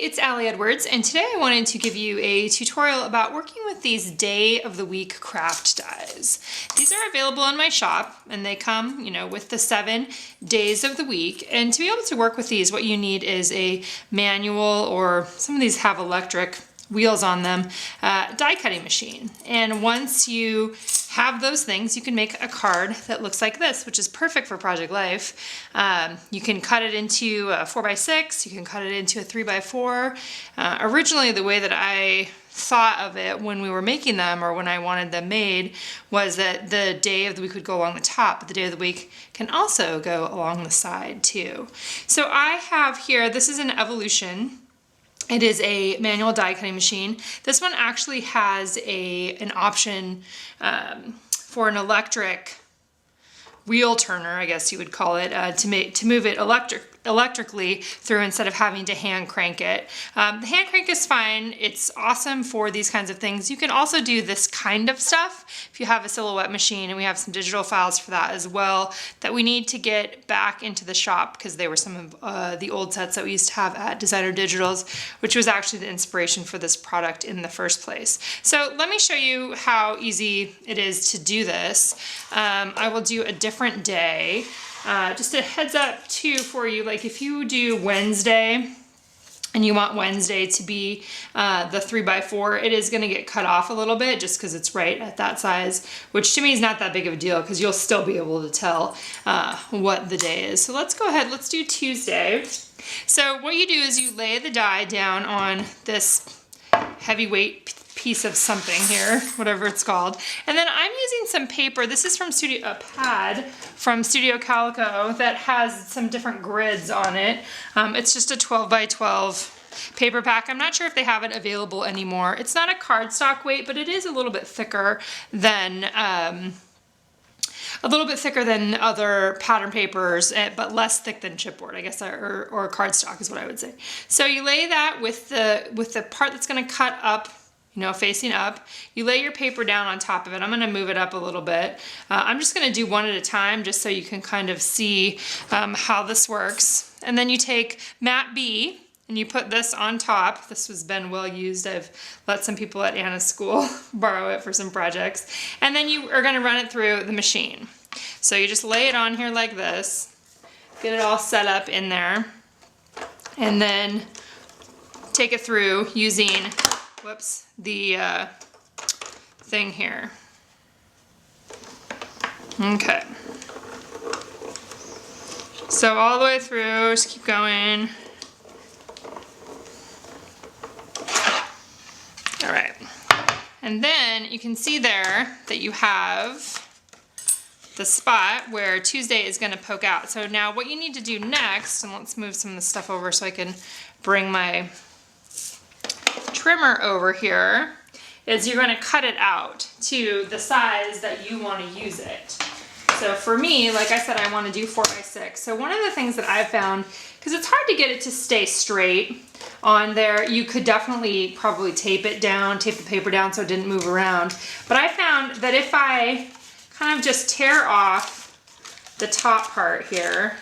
it's Allie Edwards, and today I wanted to give you a tutorial about working with these day of the week craft dies. These are available in my shop, and they come, with the 7 days of the week. And to be able to work with these, what you need is a manual, or some of these have electric wheels on them, die cutting machine. And once you have those things, you can make a card that looks like this, which is perfect for Project Life. You can cut it into a 4x6, you can cut it into a 3x4. Originally, the way that I thought of it when we were making them, or when I wanted them made, was that the day of the week would go along the top, but the day of the week can also go along the side too. So I have here, this is an Evolution. It is a manual die cutting machine. This one actually has an option for an electric wheel turner, I guess you would call it, to move it electrically through instead of having to hand crank it. The hand crank is fine. It's awesome for these kinds of things. You can also do this kind of stuff if you have a silhouette machine, and we have some digital files for that as well that we need to get back into the shop because they were some of the old sets that we used to have at Designer Digitals, which was actually the inspiration for this product in the first place. So let me show you how easy it is to do this. I will do a different day. Just a heads up too for you, like if you do Wednesday and you want Wednesday to be the 3x4, it is gonna get cut off a little bit just because it's right at that size, which to me is not that big of a deal because you'll still be able to tell what the day is. So let's go ahead, let's do Tuesday. So what you do is you lay the die down on this heavyweight piece of something here, whatever it's called. And then I'm using some paper. This is from a pad from Studio Calico that has some different grids on it. It's just a 12x12 paper pack. I'm not sure if they have it available anymore. It's not a cardstock weight, but it is a little bit thicker than other pattern papers, but less thick than chipboard, I guess, or cardstock is what I would say. So you lay that with the part that's going to cut up, facing up. You lay your paper down on top of it. I'm gonna move it up a little bit. I'm just gonna do one at a time just so you can kind of see how this works. And then you take mat B and you put this on top. This has been well used. I've let some people at Anna's school borrow it for some projects. And then you are gonna run it through the machine. So you just lay it on here like this, get it all set up in there, and then take it through using the thing here. Okay. So all the way through, just keep going. All right. And then you can see there that you have the spot where Tuesday is going to poke out. So now what you need to do next, and let's move some of the stuff over so I can bring my trimmer over here, is you're going to cut it out to the size that you want to use it. So for me, like I said, I want to do 4x6. So one of the things that I've found, because it's hard to get it to stay straight on there, you could definitely probably tape the paper down so it didn't move around. But I found that if I kind of just tear off the top part here,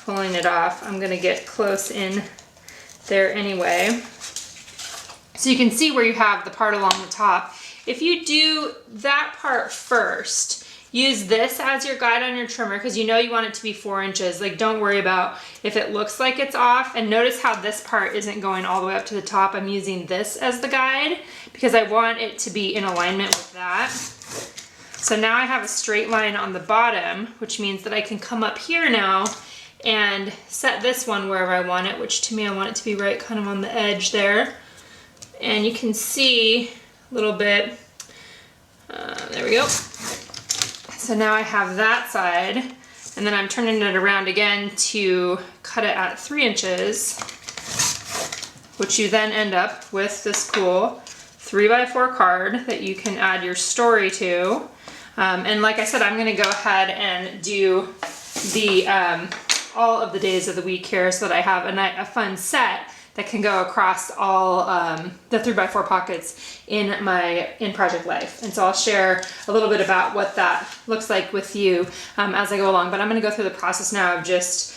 pulling it off, I'm going to get close in there anyway. So you can see where you have the part along the top. If you do that part first, use this as your guide on your trimmer because you want it to be 4 inches. Like, don't worry about if it looks like it's off. And notice how this part isn't going all the way up to the top. I'm using this as the guide because I want it to be in alignment with that. So now I have a straight line on the bottom, which means that I can come up here now and set this one wherever I want it, which to me I want it to be right kind of on the edge there. And you can see a little bit, there we go. So now I have that side, and then I'm turning it around again to cut it at 3 inches, which you then end up with this cool 3x4 card that you can add your story to. And like I said, I'm gonna go ahead and do the all of the days of the week here so that I have a fun set that can go across all the 3x4 pockets in Project Life. And so I'll share a little bit about what that looks like with you as I go along. But I'm gonna go through the process now of just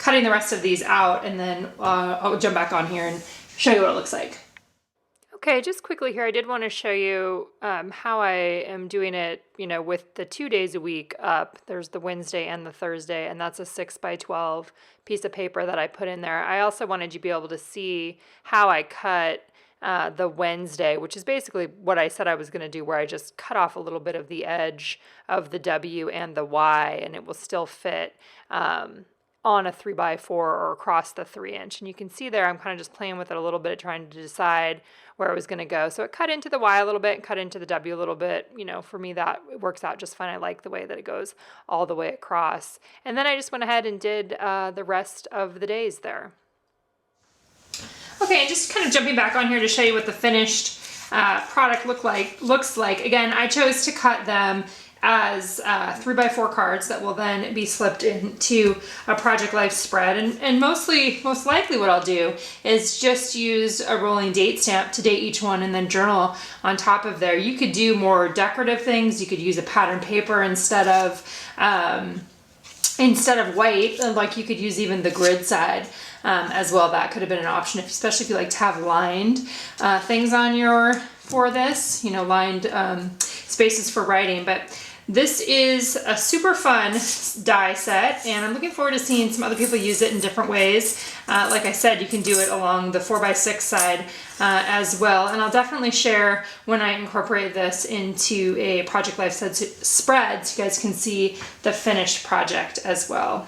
cutting the rest of these out, and then I'll jump back on here and show you what it looks like. Okay, just quickly here, I did want to show you how I am doing it, with the 2 days a week up. There's the Wednesday and the Thursday, and that's a 6x12 piece of paper that I put in there. I also wanted you to be able to see how I cut the Wednesday, which is basically what I said I was going to do, where I just cut off a little bit of the edge of the W and the Y, and it will still fit on a 3x4 or across the 3-inch. And you can see there, I'm kind of just playing with it a little bit, trying to decide where I was going to go. So it cut into the Y a little bit, cut into the W a little bit. For me, that works out just fine. I like the way that it goes all the way across. And then I just went ahead and did the rest of the days there. Okay, and just kind of jumping back on here to show you what the finished product looks like. Again, I chose to cut them as 3x4 cards that will then be slipped into a Project Life spread. And most likely what I'll do is just use a rolling date stamp to date each one and then journal on top of there. You could do more decorative things. You could use a pattern paper instead of white, like you could use even the grid side as well. That could have been an option, especially if you like to have lined things on for this, lined spaces for writing. But this is a super fun die set, and I'm looking forward to seeing some other people use it in different ways. Like I said, you can do it along the 4x6 side as well, and I'll definitely share when I incorporate this into a Project Life spread so you guys can see the finished project as well.